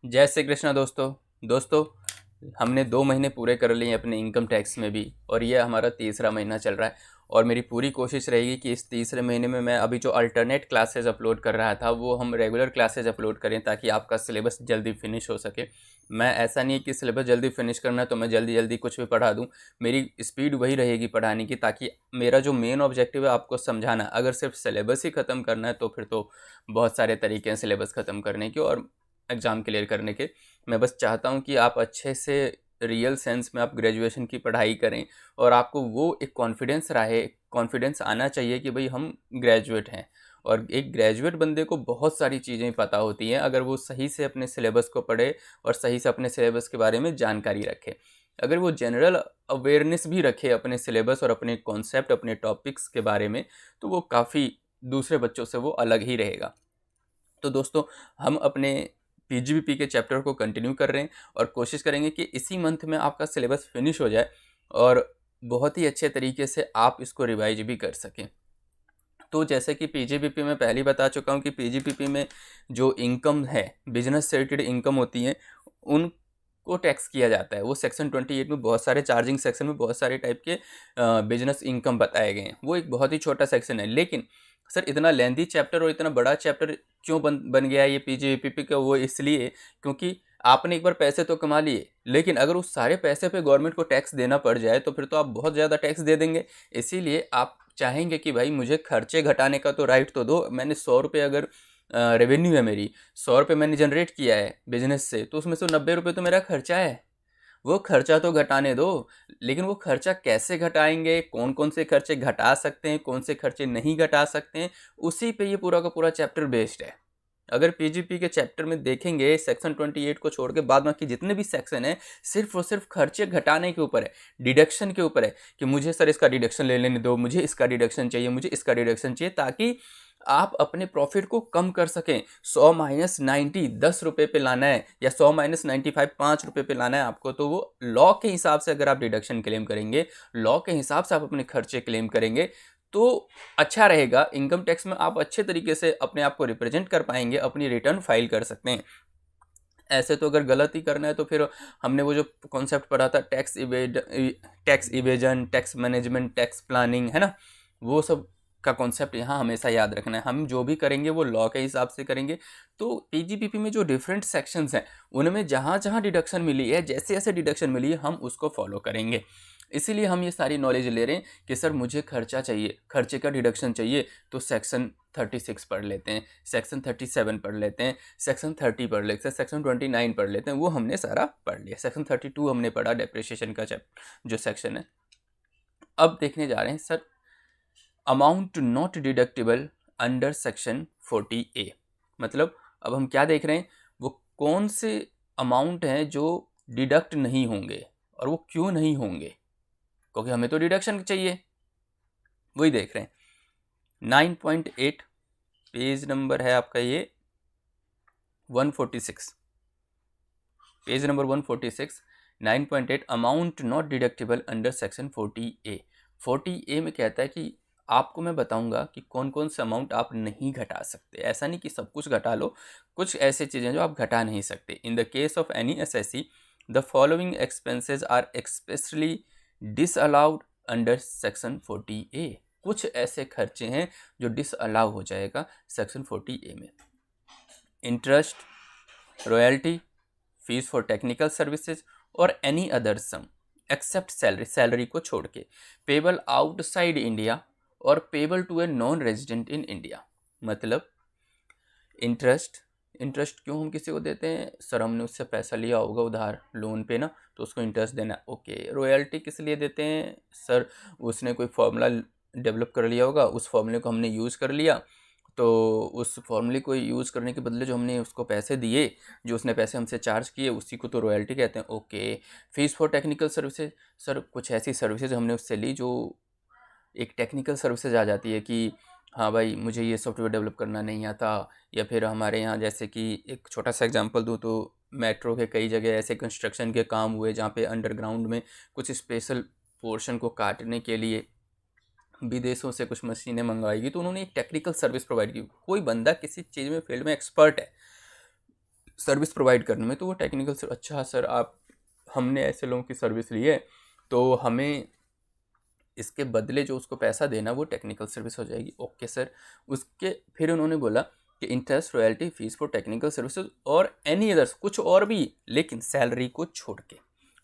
जय श्री कृष्णा दोस्तों। हमने 2 महीने पूरे कर लिए अपने इनकम टैक्स में भी, और ये हमारा तीसरा महीना चल रहा है। और मेरी पूरी कोशिश रहेगी कि इस तीसरे महीने में मैं अभी जो अल्टरनेट क्लासेस अपलोड कर रहा था वो हम रेगुलर क्लासेस अपलोड करें, ताकि आपका सिलेबस जल्दी फिनिश हो सके। मैं ऐसा नहीं है कि सिलेबस जल्दी फिनिश करना है तो मैं जल्दी जल्दी कुछ भी पढ़ा दूँ। मेरी स्पीड वही रहेगी पढ़ाने की, ताकि मेरा जो मेन ऑब्जेक्टिव है आपको समझाना। अगर सिर्फ सिलेबस ही ख़त्म करना है तो फिर तो बहुत सारे तरीके हैं सिलेबस ख़त्म करने के और एग्ज़ाम क्लियर करने के। मैं बस चाहता हूँ कि आप अच्छे से रियल सेंस में आप ग्रेजुएशन की पढ़ाई करें, और आपको वो एक कॉन्फिडेंस आना चाहिए कि भाई हम ग्रेजुएट हैं। और एक ग्रेजुएट बंदे को बहुत सारी चीज़ें पता होती हैं अगर वो सही से अपने सिलेबस को पढ़े और सही से अपने सिलेबस के बारे में जानकारी रखे। अगर वो जनरल अवेयरनेस भी रखे अपने सिलेबस और अपने कॉन्सेप्ट, अपने टॉपिक्स के बारे में, तो वो काफ़ी दूसरे बच्चों से वो अलग ही रहेगा। तो दोस्तों, हम अपने पीजीबीपी के चैप्टर को कंटिन्यू कर रहे हैं और कोशिश करेंगे कि इसी मंथ में आपका सिलेबस फिनिश हो जाए और बहुत ही अच्छे तरीके से आप इसको रिवाइज भी कर सकें। तो जैसे कि पीजीबीपी में पहले ही बता चुका हूँ कि पीजीबीपी में जो इनकम है, बिजनेस से रिलेटेड इनकम होती है, उनको टैक्स किया जाता है। वो सेक्शन 28 में बहुत सारे चार्जिंग सेक्शन में बहुत सारे टाइप के बिजनेस इनकम बताए गए हैं। वो एक बहुत ही छोटा सेक्शन है, लेकिन सर इतना लेंदी चैप्टर और इतना बड़ा चैप्टर क्यों बन बन गया है ये पीजीबीपी का? वो इसलिए क्योंकि आपने एक बार पैसे तो कमा लिए, लेकिन अगर उस सारे पैसे पे गवर्नमेंट को टैक्स देना पड़ जाए तो फिर तो आप बहुत ज़्यादा टैक्स दे देंगे। इसीलिए आप चाहेंगे कि भाई मुझे खर्चे घटाने का तो राइट तो दो। मैंने 100 रुपये अगर रेवेन्यू है मेरी, 100 रुपये मैंने जनरेट किया है बिजनेस से, तो उसमें से 90 रुपये तो मेरा खर्चा है। वो खर्चा तो घटाने दो, लेकिन वो खर्चा कैसे घटाएंगे, कौन कौन से खर्चे घटा सकते हैं, कौन से खर्चे नहीं घटा सकते हैं, उसी पे ये पूरा का पूरा चैप्टर बेस्ड है। अगर पीजीपी के चैप्टर में देखेंगे, सेक्शन 28 को छोड़ के बाद बाकी जितने भी सेक्शन है सिर्फ और सिर्फ खर्चे घटाने के ऊपर है, डिडक्शन के ऊपर है कि मुझे सर इसका डिडक्शन ले लेने दो, मुझे इसका डिडक्शन चाहिए, मुझे इसका डिडक्शन चाहिए, ताकि आप अपने प्रॉफिट को कम कर सकें। 100 - 90 10 रुपये पे लाना है, या 100 - 95 5 रुपये पे लाना है आपको, तो वो लॉ के हिसाब से अगर आप डिडक्शन क्लेम करेंगे, लॉ के हिसाब से आप अपने खर्चे क्लेम करेंगे, तो अच्छा रहेगा। इनकम टैक्स में आप अच्छे तरीके से अपने आप को रिप्रेजेंट कर पाएंगे, अपनी रिटर्न फाइल कर सकते हैं। ऐसे तो अगर गलत ही करना है तो फिर हमने वो जो कॉन्सेप्ट पढ़ा था, tax evasion, tax management, tax planning, है ना, वो सब का कॉन्सेप्ट यहाँ हमेशा याद रखना है। हम जो भी करेंगे वो लॉ के हिसाब से करेंगे। तो पीजीपीपी में जो डिफरेंट सेक्शंस हैं, उनमें जहाँ जहाँ डिडक्शन मिली है, जैसे जैसे डिडक्शन मिली है, हम उसको फॉलो करेंगे। इसीलिए हम ये सारी नॉलेज ले रहे हैं कि सर मुझे खर्चा चाहिए, खर्चे का डिडक्शन चाहिए, तो सेक्शन 36 पढ़ लेते हैं, सेक्शन 37 पढ़ लेते हैं, सेक्शन 30 पढ़ लेते हैं, सेक्शन 29 पढ़ लेते हैं। वो हमने सारा पढ़ लिया। सेक्शन 32 हमने पढ़ा, डेप्रिसिएशन का जो सेक्शन है। अब देखने जा रहे हैं sir, amount not deductible under section 40A। मतलब अब हम क्या देख रहे हैं, वो कौन से अमाउंट हैं जो डिडक्ट नहीं होंगे, और वो क्यों नहीं होंगे, क्योंकि हमें तो डिडक्शन चाहिए, वही देख रहे हैं। 9.8 पेज नंबर है आपका ये 146, page number 146, 9.8, amount not deductible under section 40A। 40A में कहता है कि आपको मैं बताऊंगा कि कौन कौन से अमाउंट आप नहीं घटा सकते। ऐसा नहीं कि सब कुछ घटा लो, कुछ ऐसी चीज़ें जो आप घटा नहीं सकते। In the case of any assessee, the following expenses are expressly disallowed under section 40A। कुछ ऐसे खर्चे हैं जो डिसअलाउ हो जाएगा सेक्शन 40A में। Interest, royalty, fees for technical services और any other sum except salary, salary को छोड़ के, पेबल आउटसाइड इंडिया और payable to a non resident in India. मतलब इंटरेस्ट, इंटरेस्ट क्यों हम किसी को देते हैं? सर हमने उससे पैसा लिया होगा उधार लोन पे ना, तो उसको इंटरेस्ट देना। ओके। रॉयल्टी किस लिए देते हैं? सर उसने कोई फार्मूला डेवलप कर लिया होगा, उस फार्मूले को हमने यूज़ कर लिया, तो उस फॉर्मूले को यूज़ करने के बदले जो हमने उसको पैसे दिए, जो उसने पैसे हमसे चार्ज किए, उसी को तो रॉयल्टी कहते हैं। Okay. Fees for technical services, sir कुछ ऐसी सर्विसेज हमने उससे ली जो एक टेक्निकल सर्विसेज आ जाती है कि हाँ भाई मुझे ये सॉफ्टवेयर डेवलप करना नहीं आता, या फिर हमारे यहाँ जैसे कि एक छोटा सा एग्जांपल दूँ तो मेट्रो के कई जगह ऐसे कंस्ट्रक्शन के काम हुए जहाँ पे अंडरग्राउंड में कुछ स्पेशल पोर्शन को काटने के लिए विदेशों से कुछ मशीनें मंगवाई गई, तो उन्होंने एक टेक्निकल सर्विस प्रोवाइड की। कोई बंदा किसी चीज़ में फील्ड में एक्सपर्ट है, सर्विस प्रोवाइड करने में, तो वो टेक्निकल अच्छा सर आप हमने ऐसे लोगों की सर्विस ली है तो हमें इसके बदले जो उसको पैसा देना वो टेक्निकल सर्विस हो जाएगी। Okay sir. उसके फिर उन्होंने बोला कि interest, royalty, fees for technical services और एनी अदर्स, कुछ और भी, लेकिन सैलरी को छोड़ के।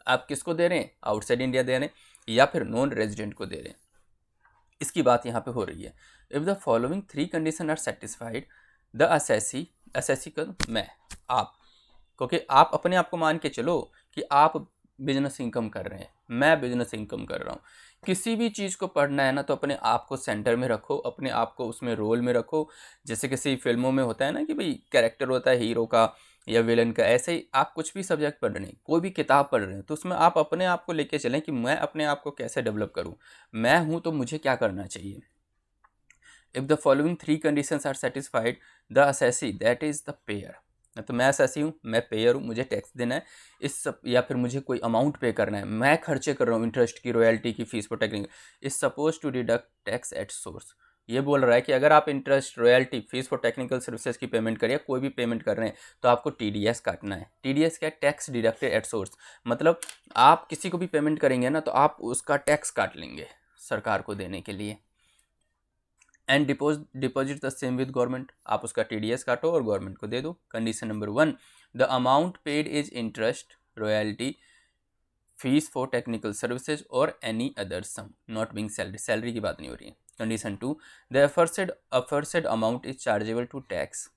आप किसको दे रहे हैं? आउटसाइड इंडिया दे रहे हैं या फिर नॉन रेजिडेंट को दे रहे हैं, इसकी बात यहाँ पे हो रही है। If the following 3 condition are satisfied, the assessee, assessee का मैं, आप, क्योंकि आप अपने आप को मान के चलो कि आप बिजनेस इनकम कर रहे हैं, मैं बिजनेस इनकम कर रहा हूँ। किसी भी चीज़ को पढ़ना है ना तो अपने आप को सेंटर में रखो, अपने आप को उसमें रोल में रखो। जैसे किसी फिल्मों में होता है ना कि भाई कैरेक्टर होता है हीरो का या विलन का, ऐसे ही आप कुछ भी सब्जेक्ट पढ़ रहे हैं, कोई भी किताब पढ़ रहे हैं, तो उसमें आप अपने आप को लेके चलें कि मैं अपने आप को कैसे डेवलप करूँ, मैं हूँ तो मुझे क्या करना चाहिए। If the following 3 conditions are satisfied, the assessee that is the payer, तो मैं असेसी हूँ, मैं पेयर हूँ, मुझे टैक्स देना है इस सब, या फिर मुझे कोई अमाउंट पे करना है, मैं खर्चे कर रहा हूँ इंटरेस्ट की, रॉयल्टी की, फीस पर technical, is suppose to deduct tax at source. ये बोल रहा है कि अगर आप interest, royalty, fees for technical services की पेमेंट करिए, कोई भी पेमेंट कर रहे हैं, तो आपको TDS काटना है। TDS क्या? टैक्स डिडक्टेड एट सोर्स, मतलब आप किसी को भी पेमेंट करेंगे ना तो आप उसका टैक्स काट लेंगे सरकार को देने के लिए। And deposit the same with government, आप उसका TDS काटो और गवर्नमेंट को दे दो। Condition number 1, the amount paid is interest, royalty, fees for technical services और any other sum not being salary, salary की बात नहीं हो रही है। Condition 2, the aforesaid amount is chargeable to tax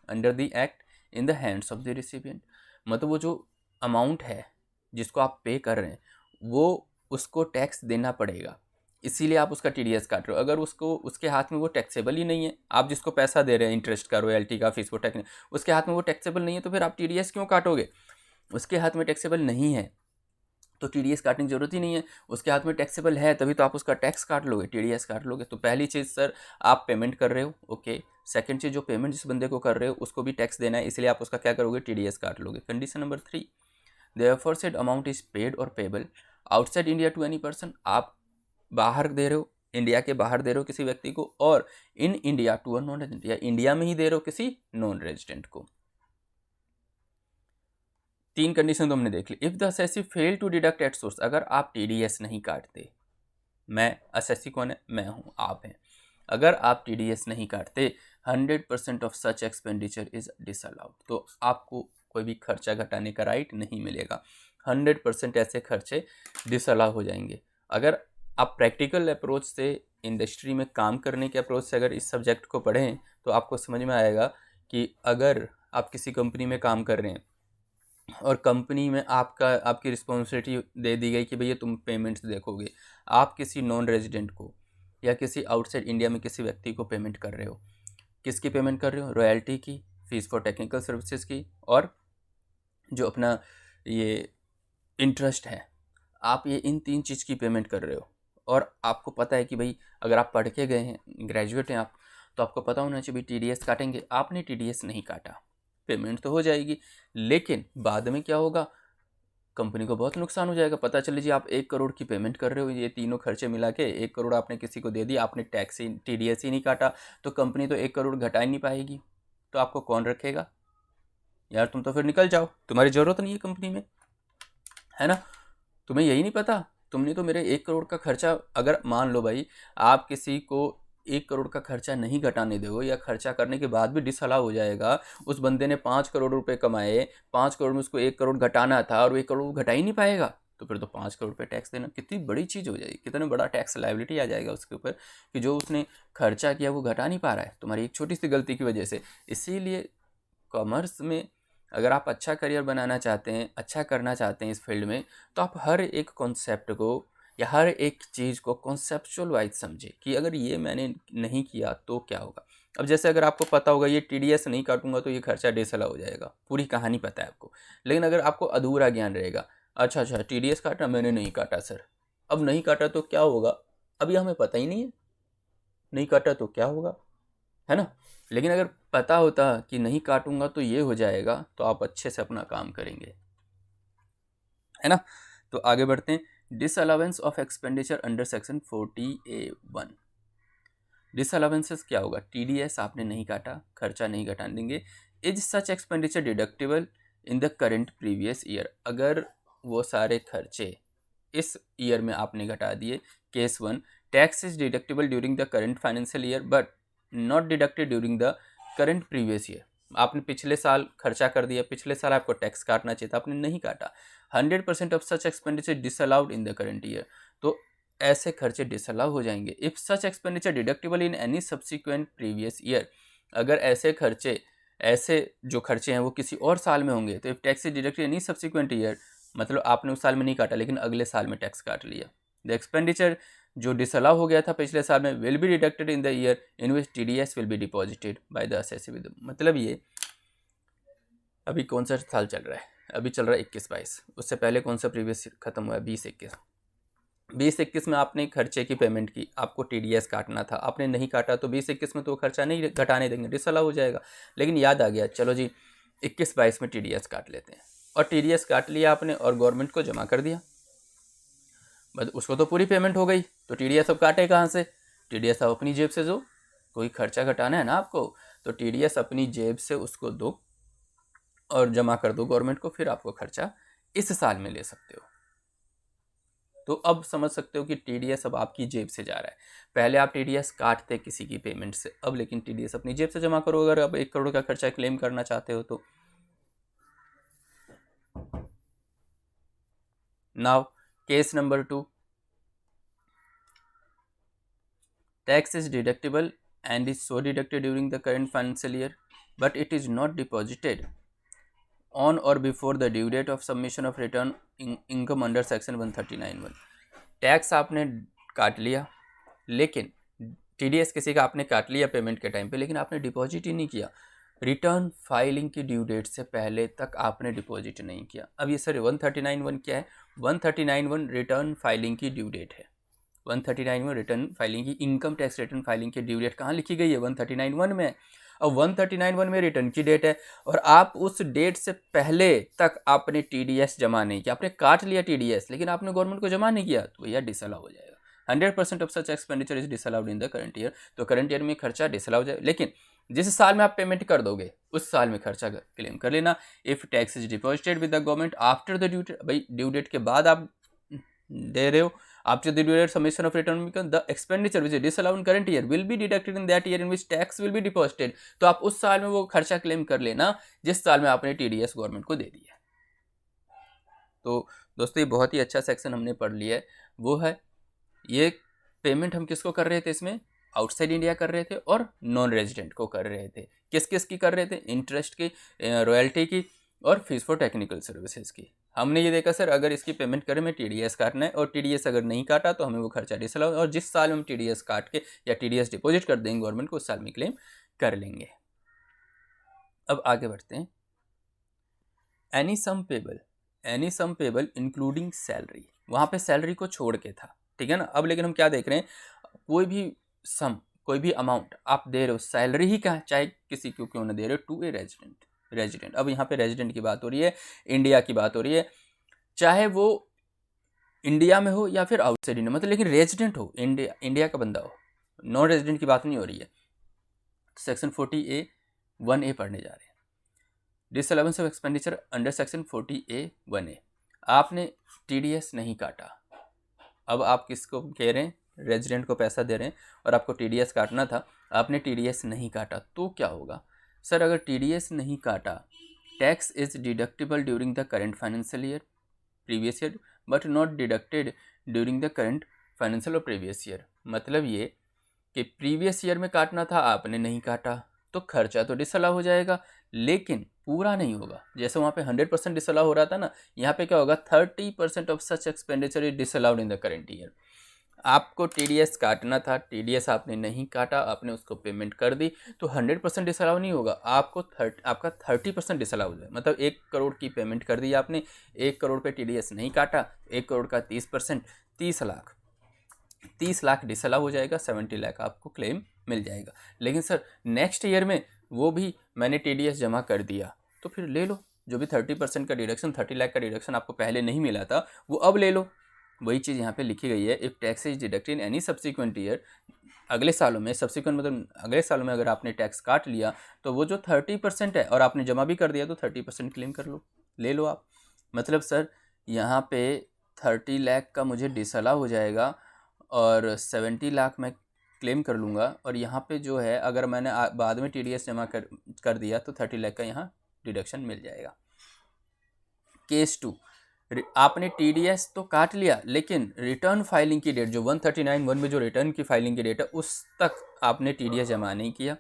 under the act in the hands of the recipient, मतलब वो जो अमाउंट है जिसको आप पे कर रहे हैं वो उसको टैक्स देना पड़ेगा, इसीलिए आप उसका TDS काट रहे हो। अगर उसको, उसके हाथ में वो टैक्सेबल ही नहीं है, आप जिसको पैसा दे रहे हैं इंटरेस्ट का, रॉयल्टी का, फीस फॉर टेक्निकल, उसके हाथ में वो टैक्सेबल नहीं है, तो फिर आप TDS क्यों काटोगे? उसके हाथ में टैक्सेबल नहीं है तो TDS काटने की जरूरत ही नहीं है। उसके हाथ में टैक्सेबल है तभी तो आप उसका टैक्स काट लोगे, TDS काट लोगे। तो पहली चीज़ सर, आप पेमेंट कर रहे हो, ओके। सेकंड चीज़, जो पेमेंट जिस बंदे को कर रहे हो उसको भी टैक्स देना है, इसलिए आप उसका क्या करोगे? TDS काट लोगे। Condition number 3, the aforesaid amount is paid और payable outside India to any person, आप बाहर दे रहे हो, इंडिया के बाहर दे रहे हो किसी व्यक्ति को, और in India to a non resident, या इंडिया में ही दे रहे हो किसी नॉन रेजिडेंट को। 3 कंडीशन तो हमने देख ली। If the assessee fail to deduct at source, अगर आप TDS नहीं काटते, मैं, असेसी कौन है? मैं हूँ, आप हैं, अगर आप TDS नहीं काटते, 100% of such expenditure is disallowed, तो आपको कोई भी खर्चा घटाने का राइट नहीं मिलेगा। 100% ऐसे खर्चे डिसअलाउ हो जाएंगे। अगर आप प्रैक्टिकल अप्रोच से, इंडस्ट्री में काम करने के अप्रोच से अगर इस सब्जेक्ट को पढ़ें तो आपको समझ में आएगा कि अगर आप किसी कंपनी में काम कर रहे हैं और कंपनी में आपकी रिस्पॉन्सिबिलिटी दे दी गई कि भैया तुम पेमेंट्स देखोगे, आप किसी नॉन रेजिडेंट को या किसी आउटसाइड इंडिया में किसी व्यक्ति को पेमेंट कर रहे हो, किसकी पेमेंट कर रहे हो? रॉयल्टी की, फीस फॉर टेक्निकल सर्विसेज की, और जो अपना ये इंटरेस्ट है, आप ये इन 3 चीज़ की पेमेंट कर रहे हो। और आपको पता है कि भाई अगर आप पढ़ के गए हैं, ग्रेजुएट हैं आप, तो आपको पता होना चाहिए भाई TDS काटेंगे, आपने TDS नहीं काटा, पेमेंट तो हो जाएगी, लेकिन बाद में क्या होगा? कंपनी को बहुत नुकसान हो जाएगा। पता चले जी आप 1 करोड़ की पेमेंट कर रहे हो, ये तीनों खर्चे मिला के 1 करोड़ आपने किसी को दे दिया, आपने टैक्स ही, TDS ही नहीं काटा, तो कंपनी तो 1 करोड़ घटा ही नहीं पाएगी, तो आपको कौन रखेगा? यार तुम तो फिर निकल जाओ, तुम्हारी ज़रूरत नहीं है कंपनी में, है ना? तुम्हें यही नहीं पता, तुमने तो मेरे 1 करोड़ का खर्चा, अगर मान लो भाई आप किसी को 1 करोड़ का खर्चा नहीं घटाने दो, या खर्चा करने के बाद भी डिसअलाउ हो जाएगा, उस बंदे ने 5 करोड़ रुपए कमाए, 5 करोड़ में उसको 1 करोड़ घटाना था और 1 करोड़ वो घटा ही नहीं पाएगा, तो फिर तो 5 करोड़ रुपये टैक्स देना कितनी बड़ी चीज़ हो जाएगी, कितना बड़ा टैक्स लायबिलिटी आ जाएगा उसके ऊपर, कि जो उसने खर्चा किया वो घटा नहीं पा रहा है तुम्हारी एक छोटी सी गलती की वजह से। इसीलिए कॉमर्स में अगर आप अच्छा करियर बनाना चाहते हैं, अच्छा करना चाहते हैं इस फील्ड में, तो आप हर एक कॉन्सेप्ट को या हर एक चीज़ को कॉन्सेप्चुअल वाइज समझे कि अगर ये मैंने नहीं किया तो क्या होगा। अब जैसे अगर आपको पता होगा ये TDS नहीं काटूंगा तो ये खर्चा डिसअलाउ हो जाएगा, पूरी कहानी पता है आपको, लेकिन अगर आपको अधूरा ज्ञान रहेगा, अच्छा TDS काटा, मैंने नहीं काटा सर, अब नहीं काटा तो क्या होगा, अभी हमें पता ही नहीं है, नहीं काटा तो क्या होगा, है ना? लेकिन अगर पता होता कि नहीं काटूंगा तो ये हो जाएगा, तो आप अच्छे से अपना काम करेंगे, है ना? तो आगे बढ़ते हैं। Disallowance of expenditure under section 40A1। डिसअलावेंसेस क्या होगा? TDS आपने नहीं काटा, खर्चा नहीं घटा देंगे, is such expenditure deductible in the current previous year. अगर वो सारे खर्चे इस ईयर में आपने घटा दिए, case 1, tax is deductible during the current financial year but not deducted during the current previous year. आपने पिछले साल खर्चा कर दिया, पिछले साल आपको टैक्स काटना चाहिए था, आपने नहीं काटा। 100% of such expenditure disallowed in the current year. तो ऐसे खर्चे डिसअलाउ हो जाएंगे। If such expenditure deductible in any subsequent previous year, अगर ऐसे जो खर्चे हैं वो किसी और साल में होंगे, तो if tax is deducted any subsequent year, मतलब आपने उस साल में नहीं काटा लेकिन अगले साल में टैक्स काट लिया। द एक्सपेंडिचर जो डिसअलाउ हो गया था पिछले साल में will be deducted in the year in which TDS will be deposited by the assessee with. मतलब ये अभी कौन सा साल चल रहा है? अभी चल रहा है 21-22। उससे पहले कौन सा प्रीवियस खत्म हुआ है? 20-21। 20-21 में आपने खर्चे की पेमेंट की, आपको TDS काटना था, आपने नहीं काटा, तो 20-21 में तो खर्चा नहीं घटाने देंगे, डिसअलाउ हो जाएगा। लेकिन याद आ गया, चलो जी 21-22 में TDS काट लेते हैं, और TDS काट लिया आपने और गवर्नमेंट को जमा कर दिया, बस उसको तो पूरी पेमेंट हो गई। तो TDS अब काटे कहाँ से? TDS अब अपनी जेब से दो। कोई खर्चा घटाना है ना आपको, तो TDS अपनी जेब से उसको दो और जमा कर दो गवर्नमेंट को, फिर आपको खर्चा इस साल में ले सकते हो। तो अब समझ सकते हो कि TDS अब आपकी जेब से जा रहा है। पहले आप TDS काटते किसी की पेमेंट से, अब लेकिन TDS अपनी जेब से जमा करो अगर आप 1 करोड़ का खर्चा क्लेम करना चाहते हो तो। Now case number 2, tax is deductible and is so deducted during the current financial year but it is not deposited on or before the due date of submission of return income under section 139(1). Tax आपने काट लिया, लेकिन TDS किसी का आपने काट लिया payment के टाइम पे, लेकिन आपने डिपॉजिट ही नहीं किया। रिटर्न फाइलिंग की ड्यू डेट से पहले तक आपने डिपॉजिट नहीं किया। अब ये सर 139(1) क्या है? 139(1) रिटर्न फाइलिंग की ड्यू डेट है। 139 में रिटर्न फाइलिंग की, इनकम टैक्स रिटर्न फाइलिंग की ड्यू डेट कहाँ लिखी गई है? 139(1) में। और 139(1) में रिटर्न की डेट है, और आप उस डेट से पहले तक आपने TDS जमा नहीं किया, आपने काट लिया TDS लेकिन आपने गवर्नमेंट को जमा नहीं किया, तो भैया डिसअलाउ हो जाएगा। 100% of such expenditure is disallowed in the current year. तो करंट ईयर में खर्चा डिसअलाउ हो जाएगा, लेकिन जिस साल में आप पेमेंट कर दोगे उस साल में खर्चा क्लेम कर लेना। If tax is deposited with the government after the due date, भाई ड्यू डेट के बाद आप दे रहे हो, after the due date submission of return the expenditure which is disallowed in current year will be deducted in that year in which tax will be deposited। तो आप उस साल में वो खर्चा क्लेम कर लेना जिस साल में आपने TDS गवर्नमेंट को दे दिया। तो दोस्तों ये बहुत ही अच्छा सेक्शन हमने पढ़ लिया है। वो है ये पेमेंट हम किसको कर रहे थे, इसमें आउटसाइड इंडिया कर रहे थे और नॉन रेजिडेंट को कर रहे थे। किस किस की कर रहे थे? इंटरेस्ट की, रॉयल्टी की और फीस फॉर टेक्निकल सर्विसेज की। हमने ये देखा सर अगर इसकी पेमेंट करें में TDS काटना है, और TDS अगर नहीं काटा तो हमें वो खर्चा डिसअलाउ, और जिस साल हम TDS काट के या TDS डिपॉजिट कर देंगे गवर्नमेंट को, उस साल में क्लेम कर लेंगे। अब आगे बढ़ते हैं। एनी सम पेबल इंक्लूडिंग सैलरी, वहाँ पे सैलरी को छोड़ के था, ठीक है ना। अब लेकिन हम क्या देख रहे हैं, कोई भी सम, कोई भी अमाउंट आप दे रहे हो, सैलरी ही का चाहे किसी को क्यों ना दे रहे हो, टू ए रेजिडेंट। अब यहाँ पे रेजिडेंट की बात हो रही है, इंडिया की बात हो रही है, चाहे वो इंडिया में हो या फिर आउटसाइड इंडिया, मतलब लेकिन रेजिडेंट हो, इंडिया का बंदा हो, नॉन रेजिडेंट की बात नहीं हो रही है। सेक्शन 40A(1)(a) पढ़ने जा रहे हैं। Disallowance of expenditure under section 40A(1)(a), आपने TDS नहीं काटा, अब आप किसको कह रहे हैं? रेजिडेंट को पैसा दे रहे हैं और आपको TDS काटना था, आपने TDS नहीं काटा, तो क्या होगा? सर अगर TDS नहीं काटा, tax is deductible during the current financial year previous year but not deducted during the current financial और प्रीवियस ईयर। मतलब ये कि प्रीवियस ईयर में काटना था, आपने नहीं काटा, तो खर्चा तो डिसअलाउ हो जाएगा लेकिन पूरा नहीं होगा। जैसे वहाँ पे 100% डिसअलाउ हो रहा था ना, यहाँ पे क्या होगा? 30% of such expenditure is disallowed in the current year. आपको TDS काटना था, TDS आपने नहीं काटा, आपने उसको पेमेंट कर दी, तो 100% डिसअलाउ नहीं होगा, आपका 30% डिसअलाउ है। मतलब 1 करोड़ की पेमेंट कर दी आपने, 1 करोड़ पे TDS नहीं काटा, 1 करोड़ का 30% 30 लाख डिसअलाउ हो जाएगा, 70 लाख आपको क्लेम मिल जाएगा। लेकिन सर नेक्स्ट ईयर में वो भी मैंने TDS जमा कर दिया, तो फिर ले लो, जो भी 30% का डिडक्शन, 30 लाख का डिडक्शन आपको पहले नहीं मिला था वो अब ले लो, वही चीज़ यहाँ पे लिखी गई है, if tax is deducted in any subsequent year, अगले सालों में, सब्सिक्वेंट मतलब अगले सालों में अगर आपने टैक्स काट लिया तो वो जो 30% है और आपने जमा भी कर दिया तो 30% क्लेम कर लो, ले लो आप। मतलब सर यहाँ पे 30 लाख का मुझे डिसअलाउ हो जाएगा और 70 लाख मैं क्लेम कर लूँगा, और यहाँ पे जो है अगर मैंने बाद में TDS जमा कर दिया तो 30 लाख का यहाँ डिडक्शन मिल जाएगा। केस 2, आपने TDS तो काट लिया लेकिन रिटर्न फाइलिंग की डेट जो 139(1) में जो रिटर्न की फाइलिंग की डेट है उस तक आपने TDS जमा नहीं किया,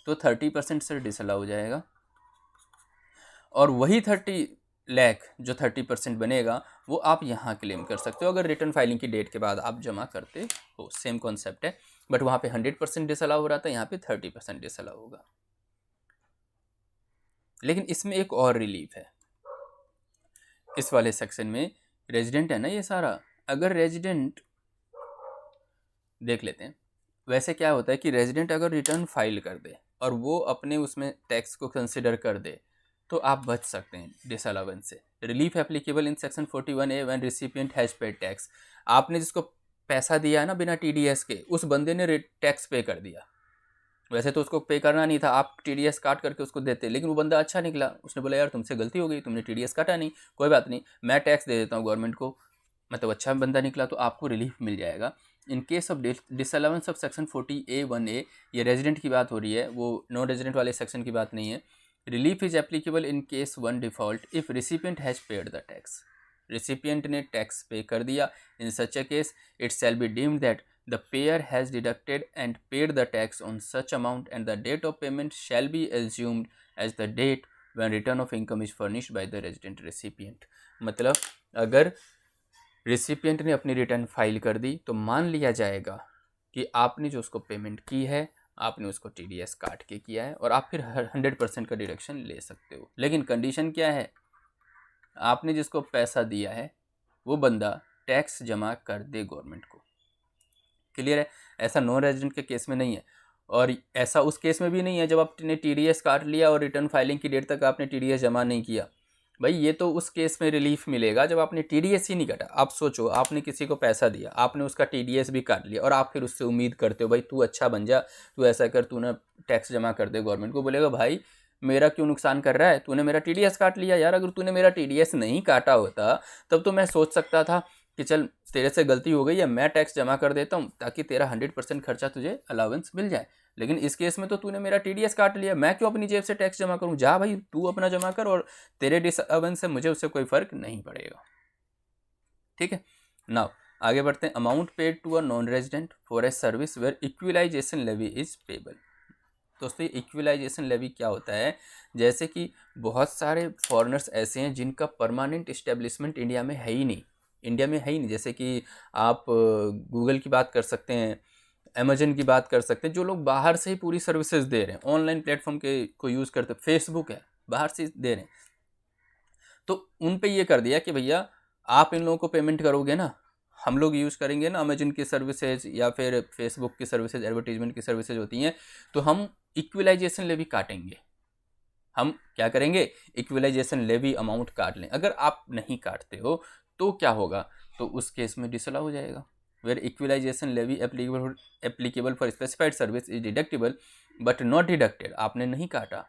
तो 30% से डिसअलाउ हो जाएगा, और वही 30 लाख जो 30% बनेगा वो आप यहाँ क्लेम कर सकते हो अगर रिटर्न फाइलिंग की डेट के बाद आप जमा करते हो। सेम कॉन्सेप्ट है, बट वहाँ पे 100% डिसअलाउ हो रहा था, यहाँ पे 30% डिसअलाउ होगा। लेकिन इसमें एक और रिलीफ है, इस वाले सेक्शन में रेजिडेंट है ना ये सारा, अगर रेजिडेंट देख लेते हैं, वैसे क्या होता है कि रेजिडेंट अगर रिटर्न फाइल कर दे और वो अपने उसमें टैक्स को कंसिडर कर दे तो आप बच सकते हैं डिसअलावेंस से। Relief applicable in section 41A when recipient has paid tax, आपने जिसको पैसा दिया है ना बिना TDS के, उस बंदे ने टैक्स पे कर दिया, वैसे तो उसको पे करना नहीं था, आप TDS काट करके उसको देते, लेकिन वो बंदा अच्छा निकला, उसने बोला यार तुमसे गलती हो गई, तुमने TDS काटा नहीं, कोई बात नहीं, मैं टैक्स दे देता हूँ गवर्नमेंट को, मतलब अच्छा बंदा निकला, तो आपको रिलीफ मिल जाएगा। In case of disallowance of section 40A(1)(a), ये रेजिडेंट की बात हो रही है, वो नॉन रेजिडेंट वाले सेक्शन की बात नहीं है। Relief is applicable in case 1 default if recipient has paid the tax, recipient ने टैक्स पे कर दिया, in such a case it shall be deemed that the payer has deducted and paid the tax on such amount and the date of payment shall be assumed as the date when return of income is furnished by the resident recipient। मतलब अगर recipient ने अपनी return file कर दी तो मान लिया जाएगा कि आपने जो उसको पेमेंट की है आपने उसको TDS काट के किया है, और आप फिर 100% का डिडक्शन ले सकते हो। लेकिन कंडीशन क्या है, आपने जिसको पैसा दिया है वो बंदा टैक्स जमा कर दे गवर्नमेंट को। क्लियर है? ऐसा नॉन रेजिडेंट के केस में नहीं है, और ऐसा उस केस में भी नहीं है जब आपने TDS काट लिया और रिटर्न फाइलिंग की डेट तक आपने TDS जमा नहीं किया। भाई ये तो उस केस में रिलीफ मिलेगा जब आपने TDS ही नहीं काटा। आप सोचो, आपने किसी को पैसा दिया, आपने उसका TDS भी काट लिया, और आप फिर उससे उम्मीद करते हो भाई तू अच्छा बन जा, तू ऐसा कर, तू ना टैक्स जमा कर दे गवर्नमेंट को। बोलेगा भाई मेरा क्यों नुकसान कर रहा है, तूने मेरा TDS काट लिया। यार अगर तूने मेरा TDS नहीं काटा होता तब तो मैं सोच सकता था कि चल तेरे से गलती हो गई है, मैं टैक्स जमा कर देता हूँ ताकि तेरा 100% खर्चा तुझे अलाउंस मिल जाए। लेकिन इस केस में तो तूने मेरा TDS काट लिया, मैं क्यों अपनी जेब से टैक्स जमा करूँ। जा भाई तू अपना जमा कर, और तेरे डिसअलाउंस से मुझे उससे कोई फ़र्क नहीं पड़ेगा। ठीक है, नाउ आगे बढ़ते हैं। Amount paid to a non resident for a service where equalisation levy is payable. दोस्तों ये इक्विलाइजेशन लेवी क्या होता है, जैसे कि बहुत सारे फॉरेनर्स ऐसे हैं जिनका परमानेंट इस्टेब्लिशमेंट इंडिया में है ही नहीं, जैसे कि आप गूगल की बात कर सकते हैं, अमेजन की बात कर सकते हैं, जो लोग बाहर से ही पूरी सर्विसेज दे रहे हैं, ऑनलाइन प्लेटफॉर्म के को यूज़ करते, फेसबुक है बाहर से दे रहे हैं, तो उन पे ये कर दिया कि भैया आप इन लोगों को पेमेंट करोगे ना, हम लोग यूज़ करेंगे ना अमेजन की सर्विसेज या फिर फेसबुक की सर्विसेज, एडवर्टीजमेंट की सर्विसेज होती हैं, तो हम इक्विलाइजेशन लेवी काटेंगे। हम क्या करेंगे, इक्विलाइजेशन लेवी अमाउंट काट लें। अगर आप नहीं काटते हो तो क्या होगा, तो उस केस में डिसअलाउ हो जाएगा। Where equalisation levy applicable for specified service is deductible but not deducted, आपने नहीं काटा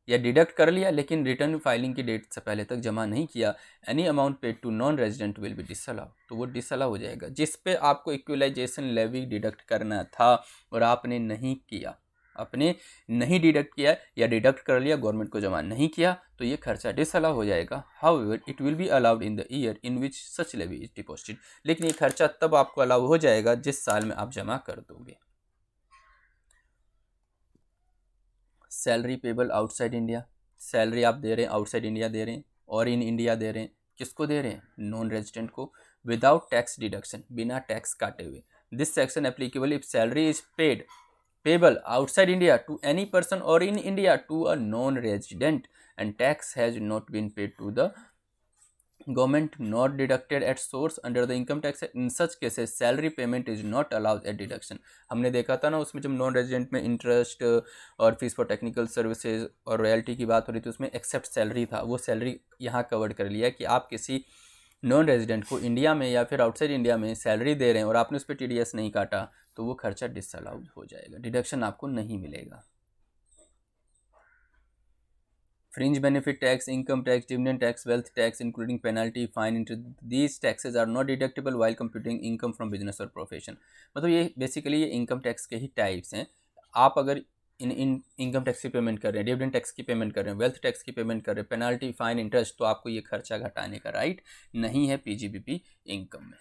या डिडक्ट कर लिया लेकिन रिटर्न फाइलिंग की डेट से पहले तक जमा नहीं किया, any amount paid to non resident will be disallow, तो वो डिसअलाउ हो जाएगा। जिस पे आपको इक्विलाइजेशन लेवी डिडक्ट करना था और आपने नहीं किया, आपने नहीं डिडक्ट किया या डिडक्ट कर लिया, गवर्नमेंट को जमा नहीं किया, तो ये खर्चा डिसअलाउ हो जाएगा। However it will be allowed in the year in which such levy is deposited, लेकिन ये खर्चा तब आपको अलाउ हो जाएगा जिस साल में आप जमा कर दोगे। Salary payable outside India, salary आप दे रहे हैं आउटसाइड इंडिया दे रहे हैं और इन इंडिया दे रहे हैं, किसको दे रहे हैं, नॉन रेजिडेंट को, विदाउट टैक्स डिडक्शन, बिना टैक्स काटे हुए। This section applicable if salary is paid payable outside India to any person or in India to a non-resident and tax has not been paid to the government nor deducted at source under the income tax, in such cases salary payment is not allowed at deduction। हमने देखा था ना उसमें जब non resident में interest और fees for technical services और royalty की बात हो रही थी, उसमें एक्सेप्ट सैलरी था, वो सैलरी यहाँ कवर कर लिया कि आप किसी नॉन रेजिडेंट को इंडिया में या फिर आउटसाइड इंडिया में सैलरी दे रहे हैं और आपने उस पर TDS नहीं काटा तो वो खर्चा डिसअलाउड हो जाएगा, डिडक्शन आपको नहीं मिलेगा। Fringe benefit tax, income tax, dividend tax, wealth tax including penalty, fine, interest, these taxes are not deductible while computing income from business और प्रोफेशन। मतलब ये बेसिकली ये इनकम टैक्स के ही टाइप्स हैं। आप अगर इन इनकम टैक्स की पेमेंट कर रहे हैं, डिविडेंड टैक्स की पेमेंट कर रहे हैं, वेल्थ टैक्स की पेमेंट कर रहे हैं, पेनल्टी, फाइन, इंटरेस्ट, तो आपको ये खर्चा घटाने का राइट नहीं है PGBP इनकम में।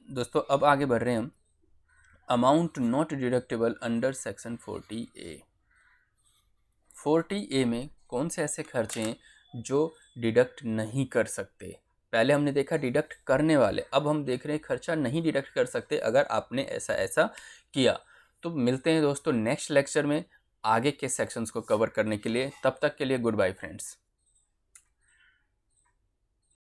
दोस्तों अब आगे बढ़ रहे हैं हम। Amount not deductible under section 40A। 40A में कौन से ऐसे खर्चे हैं जो डिडक्ट नहीं कर सकते। पहले हमने देखा डिडक्ट करने वाले, अब हम देख रहे हैं खर्चा नहीं डिडक्ट कर सकते अगर आपने ऐसा ऐसा किया। तो मिलते हैं दोस्तों नेक्स्ट लेक्चर में आगे के सेक्शंस को कवर करने के लिए। तब तक के लिए गुड बाय फ्रेंड्स।